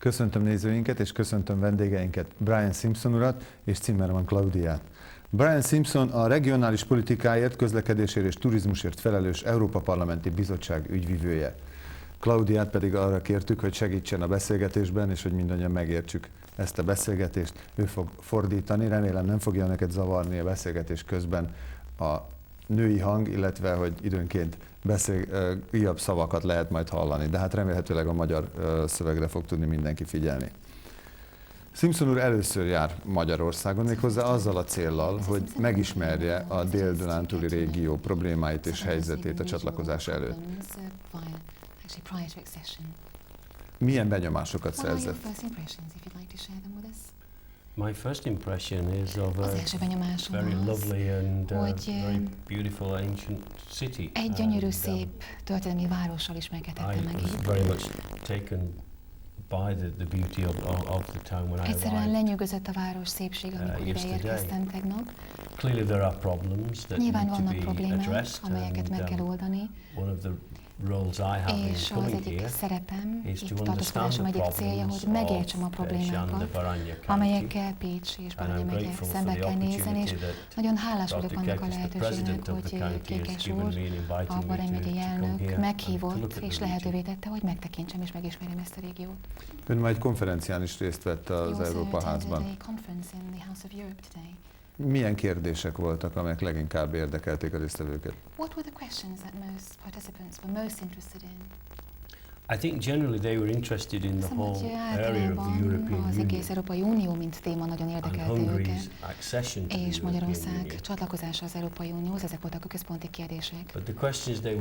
Köszöntöm nézőinket és köszöntöm vendégeinket, Brian Simpson urat és Zimmermann Klaudiát. Brian Simpson a regionális politikáért, közlekedésért és turizmusért felelős Európa Parlamenti Bizottság ügyvivője. Klaudiát pedig arra kértük, hogy segítsen a beszélgetésben, és hogy mindannyian megértsük ezt a beszélgetést. Ő fog fordítani, remélem nem fogja neked zavarni a beszélgetés közben a női hang, illetve hogy időnként újabb szavakat lehet majd hallani, de hát remélhetőleg a magyar szövegre fog tudni mindenki figyelni. Simpson úr először jár Magyarországon, méghozzá azzal a céllal, hogy megismerje a Dél-Dunántúli régió problémáit és helyzetét a csatlakozás előtt. Milyen benyomásokat szerzett? My first impression is of a very lovely and very beautiful ancient city. Egy gyönyörű, szép történelmi várossal ismerkedhettem meg I was itt. very much taken by the beauty of the town when I Egyszerűen arrived. lenyűgözött a város szépsége, amikor ide érkeztem tegnap. Clearly there are problems that Nyilván need to vannak be problémák, addressed, amelyeket meg kell oldani, one of the roles I have in és az coming egyik here szerepem, is itt to understand tartózkodásom the egyik célja, problems hogy megértsem a of problémákat, Baranya County. amelyekkel Pécs és And Baranya I'm megye grateful szembe for the kell nézni, és opportunity that nagyon hálás vagyok Dr. annak a Kekes, the lehetőségnek, president of the hogy county, has Kékes given úr, me and invited a me Baranya to megyei come elnök here and to meghívott look at és the lehetővé region. tette, hogy megtekintsem és megismerjem ezt a régiót. Ön majd konferencián is részt vett az Európa Házban. Milyen kérdések voltak, amelyek leginkább érdekelték a résztvevőket? What were the questions that most participants were most interested in? I think generally they were interested in the whole area of the European az egész Union Európai Unió, mint téma nagyon and érdekelte Hungary's őket, accession to the és European Magyarország Union. csatlakozása az Európai Unióhoz, ezek voltak a központi kérdések. But the questions they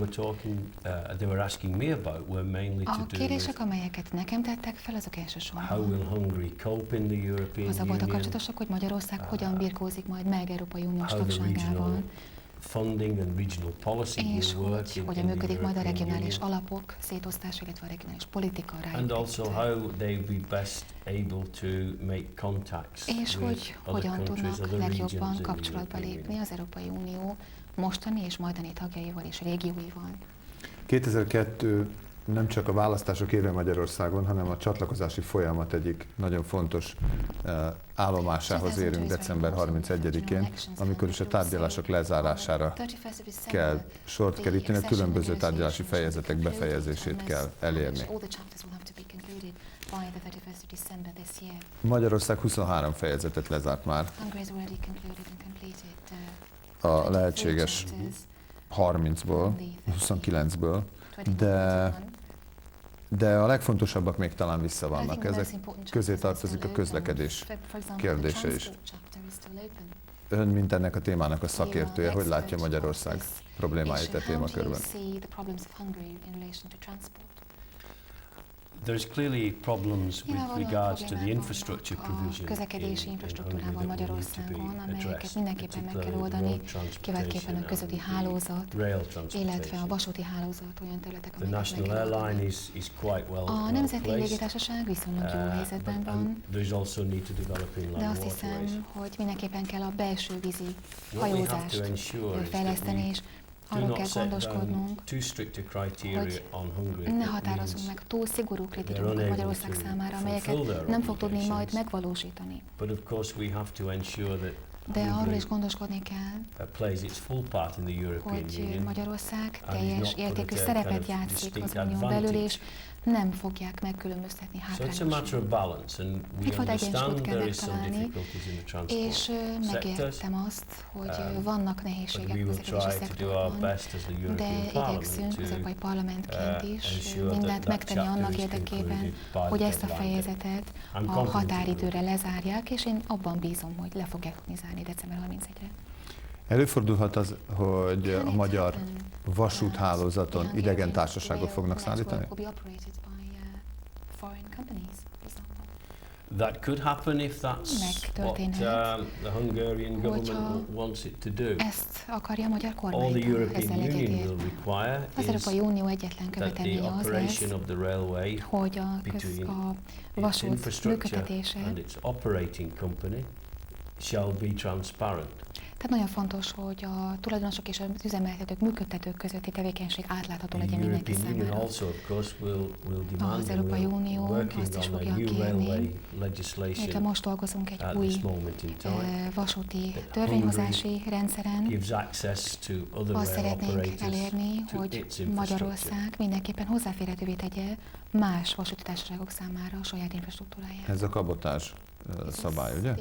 were asking me about were mainly to A do with kérdések, amelyeket nekem tettek fel, azok how elsősorban will Hungary cope in the European azzal voltak Union, kapcsolatosak, hogy Magyarország hogyan birkózik majd meg Európai Uniós how the tagságával, regional funding and regional policy és will work in hogyan the működik majd a European regionális Union, alapok szétosztása, illetve a regionális politika and rájuk also tekintve. how they will be best able to make contacts És with hogy other hogyan countries, tudnak other regions legjobban in the kapcsolatba European lépni Union. az Európai Unió mostani és majdani tagjaival és régióival. 2002 nem csak a választások éve Magyarországon, hanem a csatlakozási folyamat egyik nagyon fontos állomásához érünk december 31-én, amikor is a tárgyalások lezárására kell sort keríteni, a különböző tárgyalási fejezetek befejezését kell elérni. Magyarország 23 fejezetet lezárt már a lehetséges 30-ból, 29-ből, de a legfontosabbak még talán vissza vannak. Ezek közé tartozik a közlekedés kérdése is. Ön, mint ennek a témának a szakértője, hogy látja Magyarország problémáit a témakörben? There's clearly problems with regards to the infrastructure provision közlekedési infrastruktúrával Magyarországon, amelyeket mindenképpen meg kell oldani, kiváltképpen a közúti hálózat, illetve a vasúti hálózat olyan területek, amelyeket meg kell oldani. A Nemzeti Légitársaság viszonylag jó helyzetben van, de azt hiszem, hogy mindenképpen kell a belső vízi hajózást fejleszteni, és arról kell gondoskodnunk, hogy ne határozzunk meg túl szigorú kritériumokat Magyarország számára, amelyeket nem fog tudni majd megvalósítani. De arról is gondoskodni kell, hogy Magyarország teljes értékű szerepet játszik az unión belül, és nem fogják megkülönböztetni hátrányosan. Egyfajta egyensúlyt kell megtalálni, és megértem azt, hogy vannak nehézségek a közlekedési szektorban, de igyekszünk az Európai Parlamentként is mindent megtenni annak érdekében, hogy ezt a fejezetet a határidőre lezárják, és én abban bízom, hogy le fogják tudni zárni december 31-re. Előfordulhat az, hogy a magyar vasúthálózaton idegen társaságok fognak szállítani? That could happen if that's what the Hungarian government wants it to do. Ezt akarja a magyar All the kormány, European ezzel Union will egyetért. require Az is Európai Unió egyetlen that the követelménye az operation lesz, of the railway hogy a between its vasút infrastructure működtetése, and its operating company shall be transparent. Tehát nagyon fontos, hogy a tulajdonosok és az üzemeltetők, működtetők közötti tevékenység átlátható legyen mindenki számára. Az Európai Unió azt is fogja kérni, hogy most dolgozunk egy új vasúti törvényhozási rendszeren. Azt szeretnénk elérni, hogy Magyarország mindenképpen hozzáférhetővé tegye más vasúti társaságok számára a saját infrastruktúráját. Ez a kabotás szabály, ugye?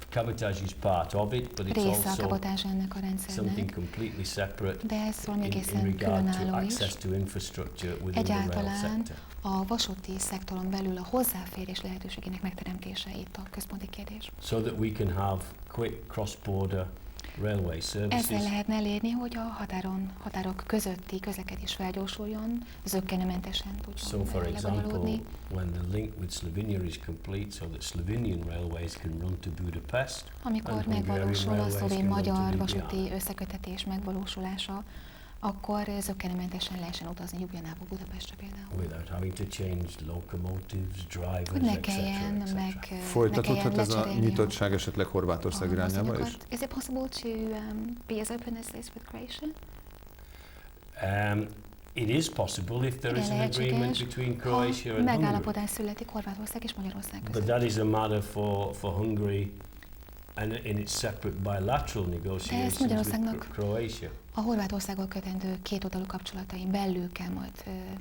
Cabotage is part of it, but it's része a also kabotás ennek a something rendszernek, completely separate de ez valami in egészen regard to különálló is. access to infrastructure within the rail Egyáltalán sector. a vasúti szektoron belül a hozzáférés lehetőségének megteremtése itt a központi kérdés. So that we can have quick cross-border railway services. Ezzel lehetne elérni, hogy a határok közötti közlekedés felgyorsuljon, zökkenőmentesen So, tudjon for example, lebonyolódni. when the link with Slovenia is complete, so that Slovenian railways can run to Budapest, Amikor and Hungarian megvalósul a railways can run to szlovén-magyar Ljubljana. vasúti összekötetés megvalósulása, akkor zökkenőmentesen lehessen utazni Ljubljanába, Budapestre például. Without having to change locomotives, drivers, Hogy ne etc. kelljen Folytatódhat ez a nyitottság esetleg Horvátország irányába is? Is it possible to be as open as this with Croatia? It is possible if there is an agreement between Croatia and Hungary. Megállapodás születik Horvátország és Magyarország But között. that is a matter for Hungary and in its separate bilateral negotiations with Croatia. A Horvátországgal kötendő kétoldalú kapcsolatain belül kell majd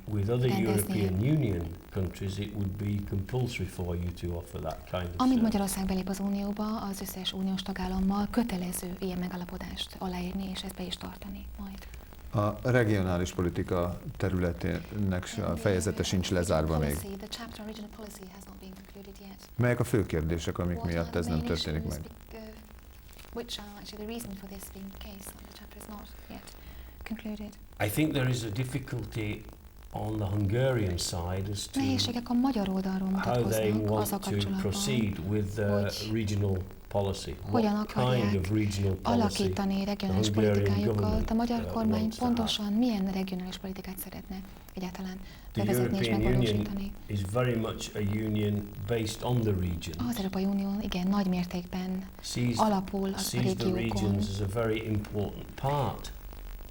With other rendeznie. European Union countries, it would be compulsory for you to offer that kind of Amíg service. Magyarország belép az Unióba, az összes uniós tagállammal kötelező ilyen megállapodást aláírni és ezt be is tartani majd. A regionális politika területének a fejezete sincs lezárva még. Melyek a fő kérdések, amik miatt ez nem történik meg? I think there is a difficulty on the Hungarian side as to Nehézségek a magyar oldalról how they mutatkoznak azzal want to kapcsolatban, proceed with the hogy regional policy. hogyan What kind akarják of regional policy alakítani regionális the Hungarian politikájukat. government A magyar kormány wants to have. pontosan milyen regionális politikát szeretne egyáltalán The bevezetni és European Union megvalósítani. is very much a union based on the regions. Az Európai Unió igen nagy mértékben Sees alapul a the régiókon. regions as a very important part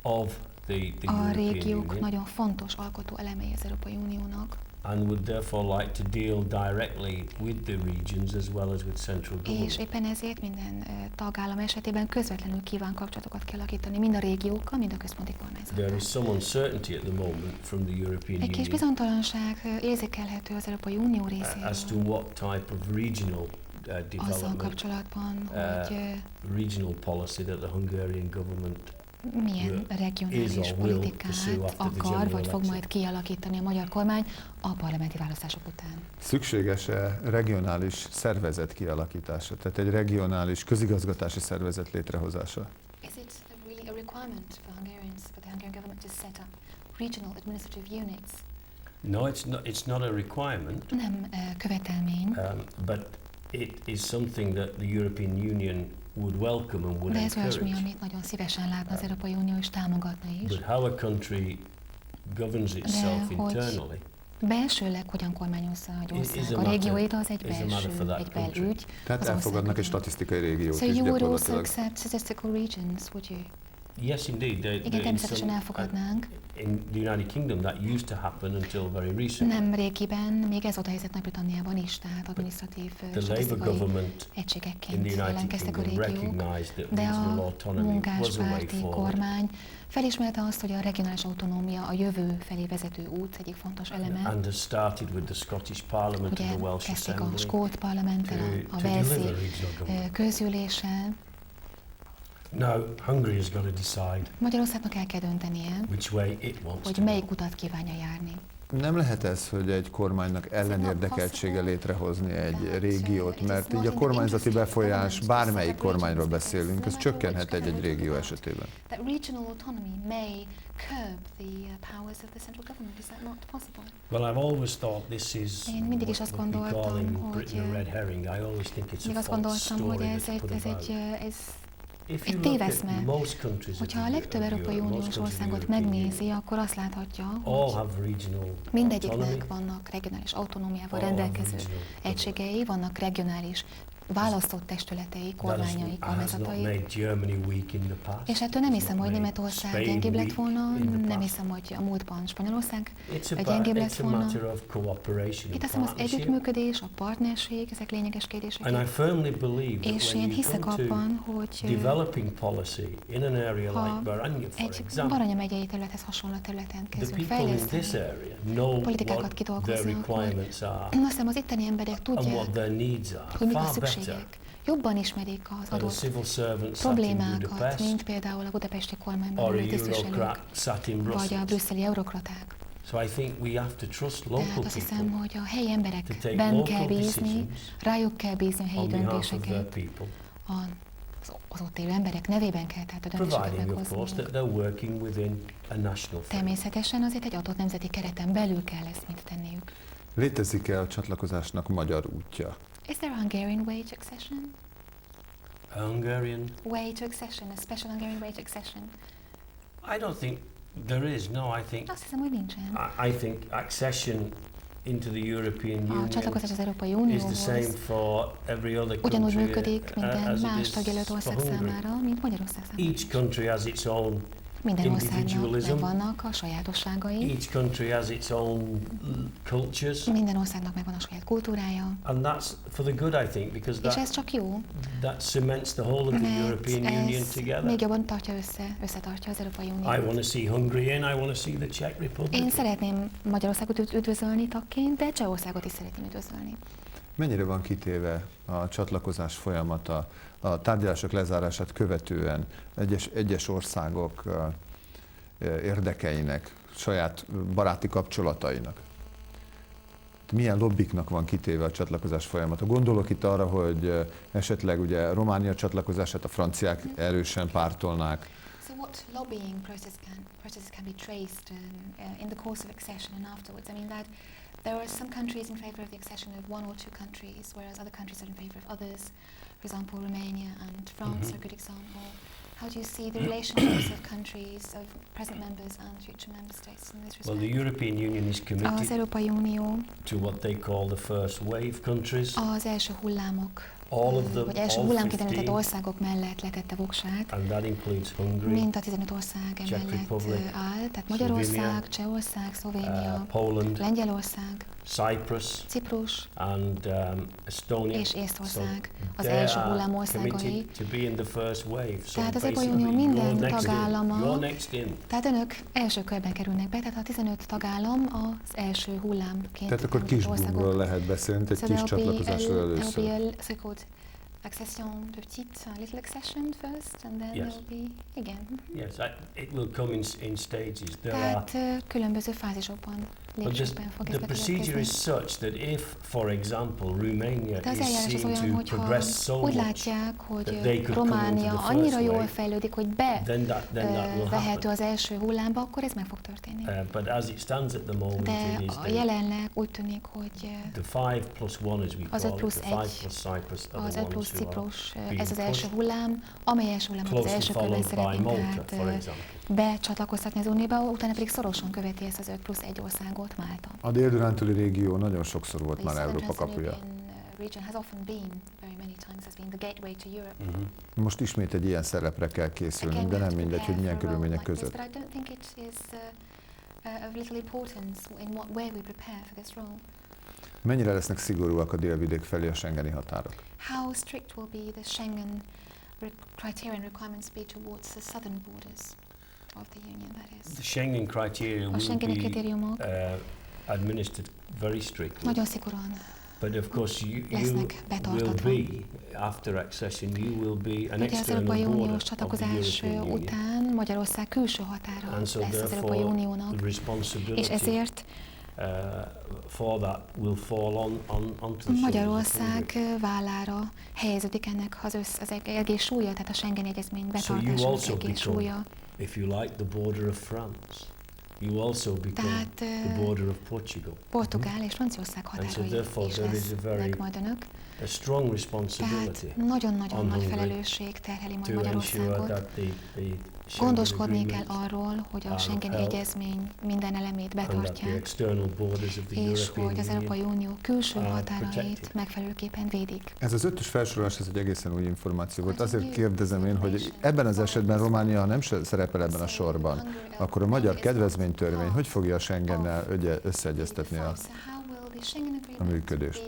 of the A European régiók Union, nagyon fontos alkotó elemei az Európai Uniónak, and would therefore like to deal directly with the regions as well as with central és government. éppen ezért minden tagállam esetében közvetlenül kíván kapcsolatokat kialakítani, mind a régiókkal, mind a központi There kormányzattal. is some uncertainty at the moment from the European Egy kis Union bizonytalanság érzékelhető az Európai Unió as to részéről what type of regional azzal development, kapcsolatban, hogy regional policy that the Hungarian government milyen regionális politikát akar, vagy fog majd kialakítani a magyar kormány a parlamenti választások után. Szükséges-e regionális szervezet kialakítása, tehát egy regionális közigazgatási szervezet létrehozása? Is it really a requirement for Hungarians, for the Hungarian government to set up regional administrative units? No, it's not a requirement, Nem követelmény, but it is something that the European Union would welcome and would de ez olyasmi, encourage. amit nagyon szívesen látna az Európai Unió és támogatna is. But how a country governs itself hogy internally Belsőleg hogyan kormányozza egy is ország a a régióit, az egy is a matter for that egy country. belügy. Tehát az elfogadnak egy ország statisztikai régiót So is you would also gyakorlatilag. accept statistical regions, would you? Yes, indeed. Igen, természetesen elfogadnánk. In the United Kingdom, that used to happen until very recently. Nem régiben, még ez volt a helyzet Nagy-Britanniában is, tehát administratív The Labour statisztikai government in egységekként the United jelentkeztek a Kingdom régiók, recognized that de regional a autonomy was a way munkáspárti forward. kormány felismerte azt, hogy a regionális autonómia a jövő felé vezető út egyik fontos eleme. And has started with the Scottish Parliament and Ugye the Welsh kezdték a Assembly skót parlamenttel, a to Walesi deliver regional government. közgyűléssel. Now, Hungary has got to decide Magyarországnak el kell döntenie, which way it wants hogy to go. melyik utat kívánja járni. Nem lehet ez, hogy egy kormánynak ellenérdekeltsége létrehozni egy régiót, mert így a kormányzati befolyás, bármelyik kormányról beszélünk, ez csökkenhet egy régió esetében. That regional autonomy may curb the powers of the central government. Is that not possible? Well, I've always thought this is Én mindig is azt what we gondoltam, call in hogy, Britain a red herring. I always think it's Még a azt false gondoltam, hogy story ez that's put about. If you egy look at téveszme. most countries Hogyha a of legtöbb Europe, Európai most Uniós countries of the országot European megnézi, Union, akkor azt láthatja, all hogy have regional mindegyiknek autonomy. vannak regionális autonómiával All have rendelkező regional egységei, vannak regionális választott testületei, kormányai, kormányzatai. És ettől nem hiszem, hogy Németország gyengébb lett volna, nem hiszem, hogy a múltban Spanyolország gyengébb lett volna. Itt azt hiszem az együttműködés, a partnerség, ezek lényeges kérdések. És én hiszek abban, hogy ha egy Baranya megyei területhez hasonló területen kezdünk fejleszteni, politikákat kidolgozni, akkor azt hiszem az itteni emberek tudják, hogy mik a szükségek. Jobban ismerik az adott problémákat, mint például a budapesti kormányban belüli tisztviselők, vagy a brüsszeli eurokraták. Tehát azt hiszem, hogy a helyi emberekben kell bízni, rájuk kell bízni a helyi döntéseket. Az ott élő emberek nevében kell tehát a döntéseket meghozni. Természetesen azért egy adott nemzeti kereten belül kell ezt mind tenniük. Létezik-e a csatlakozásnak magyar útja? Is there a Hungarian way to accession? A Hungarian way to accession, a special Hungarian way to accession? I don't think there is. No, I think. Azt hiszem, hogy nincsen. I think accession into the European Union a csatlakozás az Európai is the Unióhoz same for every other country. ugyanúgy működik minden más tagjelölt ország számára, mint Magyarország számára. Each country has its own minden országnak megvannak a sajátosságai. Each country has its own cultures. Minden országnak megvan a saját kultúrája. And that's for the good, I think, because és ez csak jó. That cements the whole of the European Union together. Még jobban összetartja az Európai Uniót. I want to see Hungary in, I want to see the Czech Republic. Én szeretném Magyarországot üdvözölni tagként, de Csehországot is szeretném üdvözölni. Mennyire van kitéve a csatlakozás folyamata a tárgyalások lezárását követően egyes országok érdekeinek, saját baráti kapcsolatainak? Milyen lobbiknak van kitéve a csatlakozás folyamata? Gondolok itt arra, hogy esetleg ugye Románia csatlakozását a franciák erősen pártolnák. So what lobbying processes can be traced in the course of accession and afterwards? I mean that there are some countries in favor of the accession of one or two countries, whereas other countries are in favor of others. For example, Romania and France are a good example. How do you see the relationships of countries, of present members and future member states in this respect? Well, the European Union is committed az Európai Unió to what they call the first wave countries. Az első hullámok, vagy első hullámként említett országok mellett letette voksát, and that includes Hungary, mint a 15 ország emellett áll, tehát Magyarország, Csehország, Szlovénia, Poland, Lengyelország, Ciprus and Estonia, és Észtország az első hullám országai. Tehát az Európai Unió basically minden tagállama, you're next in. tehát önök első körben kerülnek be, tehát a 15 tagállam az első hullámként. Tehát akkor kisbumról lehet beszélni, egy kis csatlakozásról először. Accession petite, a little accession first, and then there will be again. Yes, it will come in stages. Tehát különböző fázisokban, lépésben fog ez the procedure is such that if, for example, Romania is seen to progress so úgy much látják, hogy that they could come into Románia the first annyira jól wave, fejlődik, hogy then that will vehető happen. az első hullámba, akkor ez meg fog történni. But as it stands at the moment, de it is jelenleg úgy tűnik, hogy the 5 plus 1, as we az call 5 it, plusz the 5 1, plus Cyprus, az 5 plusz Ciprus, ez az első hullám, amely első hullámot az első körben szeretnénk tehát becsatlakoztatni az Unióba, utána pedig szorosan követi ezt az 5 plusz 1 országot, Málta. A Dél-Dunántúli régió nagyon sokszor volt már Európa kapuja. Most ismét egy ilyen szerepre kell készülnünk, de nem mindegy, hogy milyen körülmények között. Mennyire lesznek szigorúak a délvidék felé a schengeni határok? How strict will be the Schengen criteria and requirements be towards the southern borders of the Union, that is? The Schengen criteria will be administered very strictly. Nagyon szigorúan. But of course you will be, after accession, you will be an external border of the European Union. Után Magyarország külső határa lesz az Európai Uniónak, és ezért for that will fall onto the Magyarország vállára helyeződik ennek az egész súlya, tehát a Schengen egyezmény betartásának egész súlya. If you like, the border of France. You also become the border of Portugal. Portugál és Franciaország határai is lesznek majd önök. A strong responsibility. Tehát nagyon-nagyon nagy felelősség terheli majd Magyarországot. That the gondoskodni kell arról, hogy a Schengeni egyezmény minden elemét betartják, és hogy az Európai Unió külső határait megfelelőképpen védik. Ez az 5-ös felsorolás, ez egy egészen új információ volt. Azért kérdezem én, hogy ebben az esetben Románia, ha nem szerepel ebben a sorban, akkor a magyar kedvezménytörvény hogy fogja a Schengennel összeegyeztetni a működést?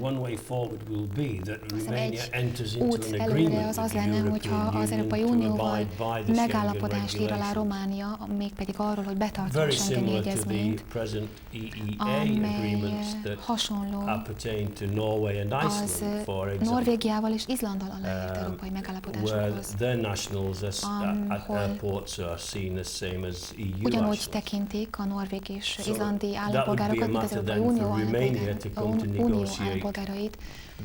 One way forward will be that Romania enters into út an előre agreement az with the lenne, hogyha European az Európai Union to Unióval abide by the megállapodást ír alá Schengen Románia, mégpedig arról, hogy betartja a very Schengeni similar to the egyezményt, present EEA amely agreements that hasonló appertain to Norway and az Iceland, for example, Norvégiával és Izlanddal aláírt európai where megállapodásokhoz, their nationals at airports are seen as same as EU ugyanúgy nationals. tekintik a norvég és So izlandi that would be a állampolgárokat, mint az matter Európai then for Unió Romania to come to Unió negotiate állampolgárait.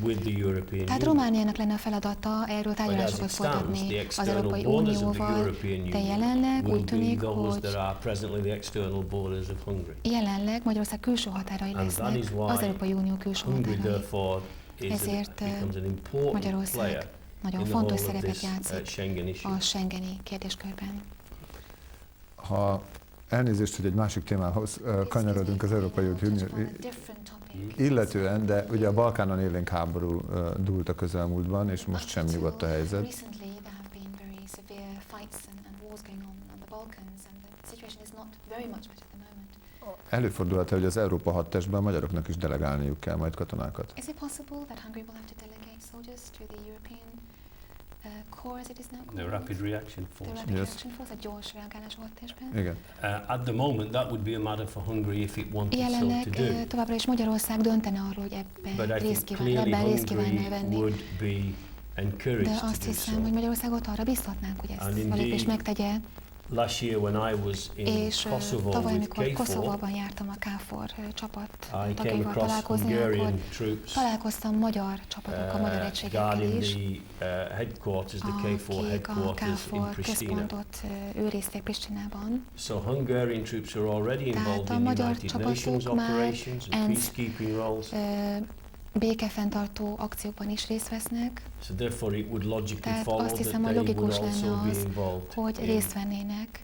with the European Tehát Union. Romániának lenne a feladata erről tárgyalásokat folytatni az Európai borders of the Unióval, European de Union jelenleg will úgy be tűnik, those hogy that are presently the external borders of Hungary. jelenleg Magyarország külső határai And that lesznek is why az Európai Unió külső Hungary határai. therefore Ezért becomes an important Magyarország player nagyon in the fontos whole of szerepet this játszik Schengen issue. a Schengeni kérdéskörben. Ha elnézést, hogy egy másik témához kanyarodunk az Európai Unió illetően, de ugye a Balkánon élénk háború dúlt a közelmúltban, és most sem nyugodt a helyzet. Előfordulhat-e, hogy az Európa 6 testben a magyaroknak is delegálniuk kell majd katonákat? The Rapid Reaction Force. A gyors reagálású hadtestben. Igen. At the moment that would be a matter for Hungary if it wanted so Jelenleg to do. továbbra is Magyarország döntene arról, hogy But ebben I részt think kívánna clearly venni. Hungary would be encouraged De to azt do hiszem, so. hogy Magyarországot arra biztatnánk, hogy And ezt a lépést megtegye. Last year when I was in És Kosovo tavaly, with amikor KFOR, Koszovóban jártam a KFOR csapat I came tagjaival across találkozni, akkor Hungarian troops találkoztam magyar csapatokkal, magyar egységekkel guarding is, the headquarters, the KFOR akik a headquarters in KFOR Pristina. központot őrizték Pristinában. So Hungarian troops are already involved a in magyar United Nations csapatok már operations and peacekeeping roles. Békefenntartó akciókban is részt vesznek, So therefore it would logically tehát follow azt that hiszem, hogy they would logikus also lenne be az, involved hogy in részt vennének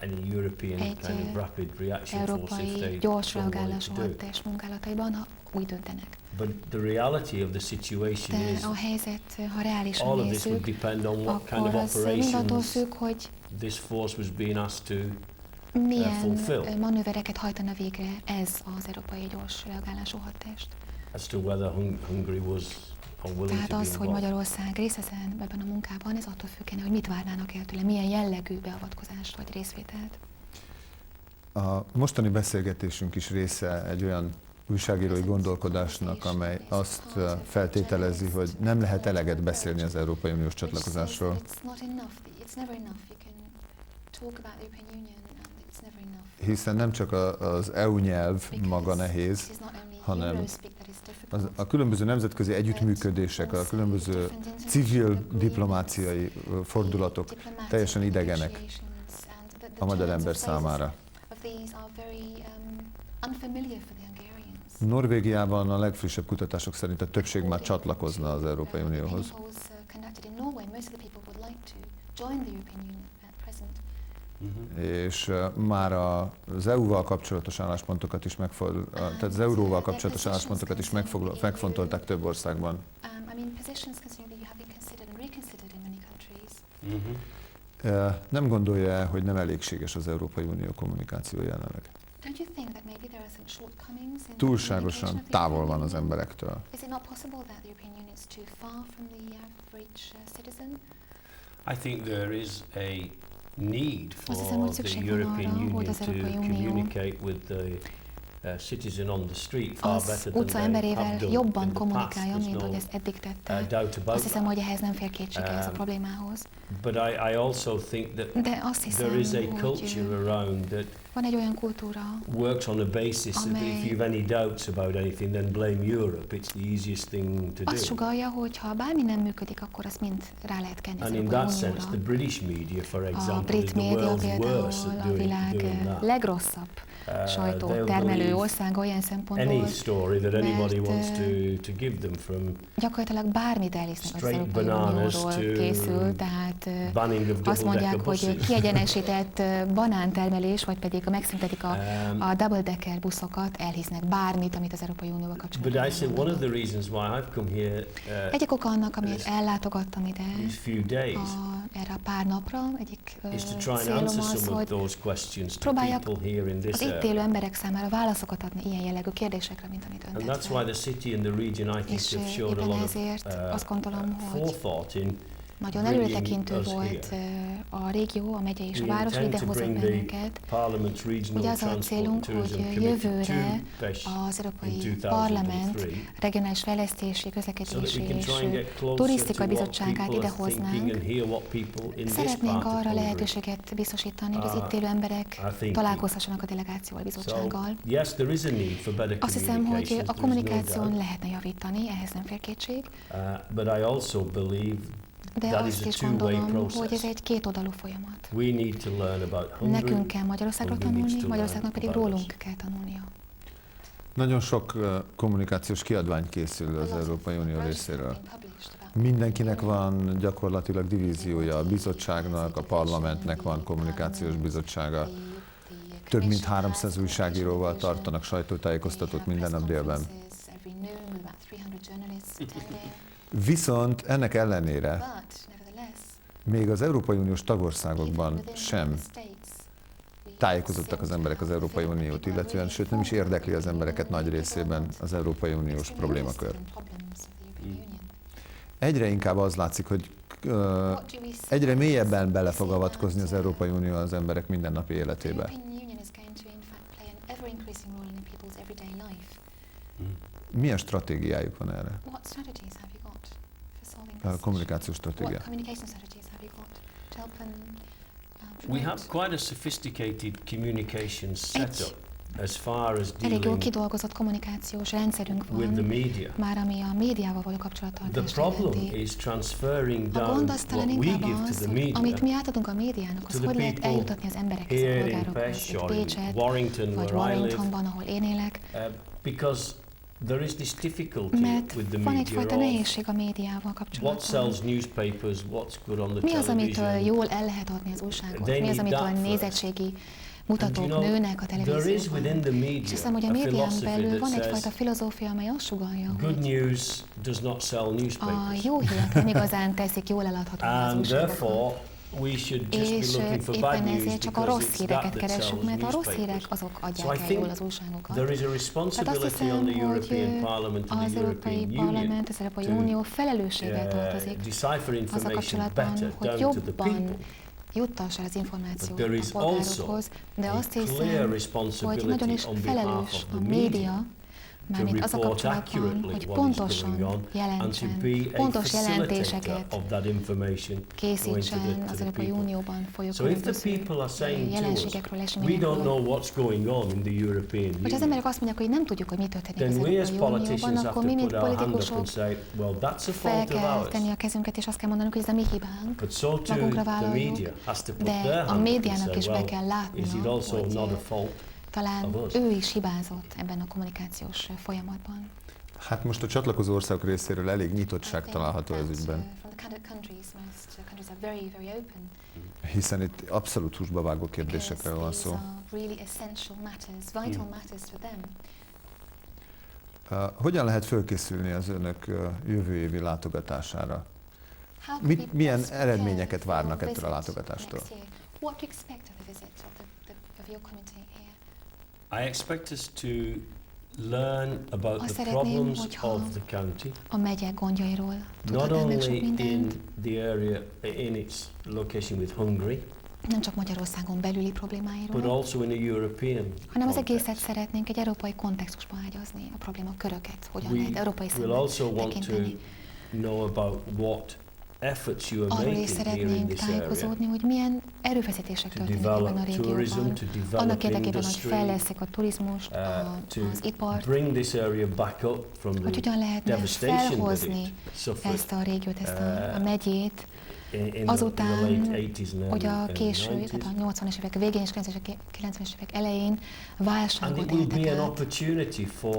any European kind of rapid reaction force if európai they gyors so wanted reagálású to do. hadtest munkálataiban, ha úgy döntenek. But the reality of the situation is De a helyzet, ha reálisan all of this would nézzük, depend on what kind of akkor az mind attól operations függ, hogy this force was being asked to milyen fulfill. manővereket hajtana végre ez az európai gyors reagálású hadtest. as to whether Hungary was willing Tehát to be az, hogy involved. Magyarország részt vesz ebben a munkában, ez attól függene, hogy mit várnának el tőle, milyen jellegű beavatkozást vagy részvételt. A mostani beszélgetésünk is része egy olyan újságírói gondolkodásnak, amely azt feltételezi, hogy nem lehet eleget beszélni az Európai Uniós csatlakozásról. Hiszen nem csak az EU nyelv maga nehéz, hanem a különböző nemzetközi együttműködések, a különböző civil diplomáciai fordulatok teljesen idegenek a magyar ember számára. Norvégiában a legfrissebb kutatások szerint a többség már csatlakozna az Európai Unióhoz. És már az EU-val kapcsolatos álláspontokat is tehát az euróval kapcsolatos álláspontokat is megfontolták több országban. Nem gondolja, hogy nem elégséges az Európai Unió kommunikáció jelenleg? Túlságosan távol van az emberektől. I think there is a need for the van European arra, Union hogy az to Európai Unió communicate with the citizen on the street far az better than utca they emberével have done jobban in the past. kommunikáljon, There's mint no hogy ezt eddig tette. doubt about Azt hiszem, that. hogy ehhez nem fér kétség ehhez a problémához. But I also think that De azt hiszem, there is a hogy culture around that van egy olyan kultúra, works on the basis that if amely you have any doubts about anything, then blame Europe. It's the easiest thing to do. azt sugallja, hogy ha bármi nem működik, akkor azt mind rá lehet kenni az And in Európai that sense, the Unióra. British media, for A example, is brit the média world's például worst at a doing világ that. legrosszabb sajtótermelő országa olyan szempontból, mert gyakorlatilag bármit elhisznek az Európai Unióról készül, tehát azt mondják, hogy kiegyenesített banántermelés, vagy pedig megszüntetik a double-decker buszokat, elhisznek bármit, amit az Európai Unióval kapcsolatban. Egyik oka annak, amiért ellátogattam ide erre a pár napra, egyik célom az, hogy próbáljak az itt élő emberek számára válaszokat adni ilyen jellegű kérdésekre, mint amit ön tett fel. És éppen ezért azt gondolom, hogy nagyon előretekintő volt a régió, a megye és a város, idehozott bennünket. Ugye az a célunk, hogy jövőre az Európai Parlament regionális fejlesztési, közlekedési és turisztikai bizottságát idehoznánk. Szeretnénk arra lehetőséget biztosítani, hogy az itt élő emberek találkozhassanak a delegációval, bizottsággal. Azt hiszem, hogy a kommunikáción lehetne javítani, ehhez nem fér kétség. De azt is gondolom, hogy ez egy kétoldalú folyamat. Nekünk kell Magyarországról tanulni, Magyarországnak pedig rólunk kell tanulnia. Nagyon sok kommunikációs kiadvány készül az Európai Unió részéről. Mindenkinek van gyakorlatilag divíziója, a bizottságnak, a parlamentnek van kommunikációs bizottsága. Több mint 300 újságíróval tartanak sajtótájékoztatót minden nap délben. Viszont ennek ellenére még az Európai Uniós tagországokban sem tájékozottak az emberek az Európai Uniót illetően, sőt nem is érdekli az embereket nagy részében az Európai Uniós problémakör. Egyre inkább az látszik, hogy egyre mélyebben bele fog avatkozni az Európai Unió az emberek mindennapi életébe. Milyen stratégiájuk van erre? A kommunikációs stratégia. We have quite a sophisticated communication setup as far as elég jól kidolgozott kommunikációs rendszerünk van, már ami a médiával való kapcsolattartást illeti. A gond az talán inkább az, amit mi átadunk a médiának, az hogy lehet eljutatni az emberekhez, a polgárokhoz, itt Pécset, vagy Warringtonban, ahol én élek. There is this difficulty with the van egyfajta media nehézség a médiával kapcsolatban. What sells newspapers, what's good on the mi az, amitől television. jól el lehet adni az újságot? Mi az, amitől nézettségi mutatók nőnek a televízióban? És hiszem, hogy a médián belül van egyfajta filozófia, amely azt sugallja, hogy a jó hírek nem igazán teszik jól eladhatóvá az újságokat. És éppen ezért csak a rossz híreket keresünk, mert a rossz hírek azok adják el jól az újságokat. Tehát azt hiszem, hogy az Európai Parlament, az Európai Unió felelősséggel tartozik az a kapcsolatban, hogy jobban juttassa az információt a polgárokhoz, de azt hiszem, hogy nagyon is felelős a média, mármint az a kapcsolatban, hogy pontosan jelentsen, pontos jelentéseket készítsen az Európai Unióban folyó különböző jelenségekről, eseményekről. Hogyha az emberek azt mondják, hogy nem tudjuk, hogy mi történik az Európai Unióban, akkor mi, mint politikusok fel kell tenni a kezünket, és azt kell mondanunk, hogy ez a mi hibánk, magunkra vállaljuk, de a médiának is be kell látnia, hogy talán ő is hibázott ebben a kommunikációs folyamatban. Hát most a csatlakozó országok részéről elég nyitottság található ez ügyben. Hiszen itt abszolút húsba vágó kérdésekről van szó. Hogyan lehet fölkészülni az önök jövő évi látogatására? Milyen eredményeket várnak ettől a látogatástól? I expect us to learn about the problems of the county. A megye gondjairól not only in the area in its location with Hungary, nem csak Magyarországon belüli problémáiról, but also in a European hanem az egészet szeretnénk egy európai kontextusba ágyazni, a problémaköröket, hogyan lehet európai szinten tekinteni. Know about what efforts you are arról is making here in szeretnénk this area tájékozódni, hogy milyen erőfeszítések történnek ebben a régióban. Annak érdekében, hogy fejlesztik a turizmust, az ipart, hogy hogyan lehetne felhozni ezt a régiót, ezt a megyét azután, hogy a késő, tehát a 80-es évek végén és 90-es évek elején válságot éltek át.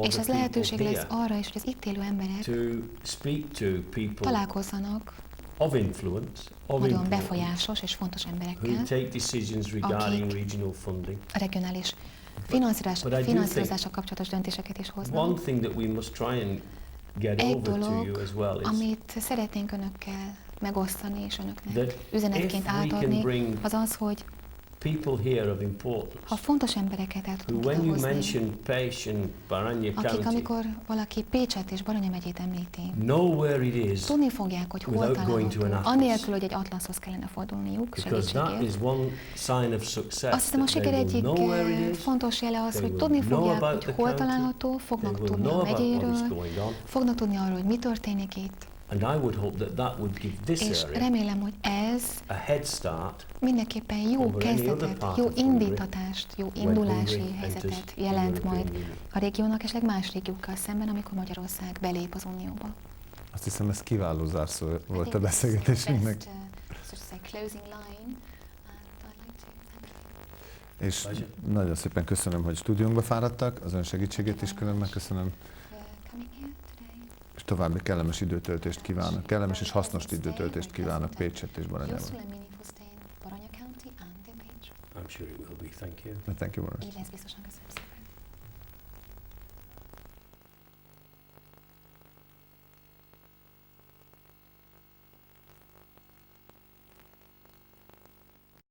És ez lehetőség lesz arra is, hogy az itt élő emberek találkozzanak nagyon befolyásos és fontos emberekkel, akik a regionális finanszírozással kapcsolatos döntéseket is hoznak. Egy dolog, amit szeretnénk önökkel megosztani és önöknek üzenetként átadni, az az, hogy ha fontos embereket el tudunk idehozni, akik amikor valaki Pécset és Baranya megyét említi, tudni fogják, hogy hol található, anélkül, hogy egy atlaszhoz kellene fordulniuk segítségért. Azt hiszem, a siker egyik fontos jele az, hogy tudni fogják, hogy hol található, fognak tudni a megyéről, fognak tudni arról, hogy mi történik itt. És remélem, hogy ez mindenképpen jó kezdetet, jó indítatást, jó indulási helyzetet jelent majd a régiónak, és más régiókkal szemben, amikor Magyarország belép az Unióba. Azt hiszem, ez kiváló zárszó volt a beszélgetésünknek. És nagyon szépen köszönöm, hogy stúdiónkba fáradtak, az ön segítségét is különben köszönöm. És további kellemes időtöltést kívánok, kellemes és hasznos időtöltést kívánok Pécset és Baranyában. I'm sure it will be. Thank you. Thank you, Boris. Így lesz, biztosan, köszönöm szépen.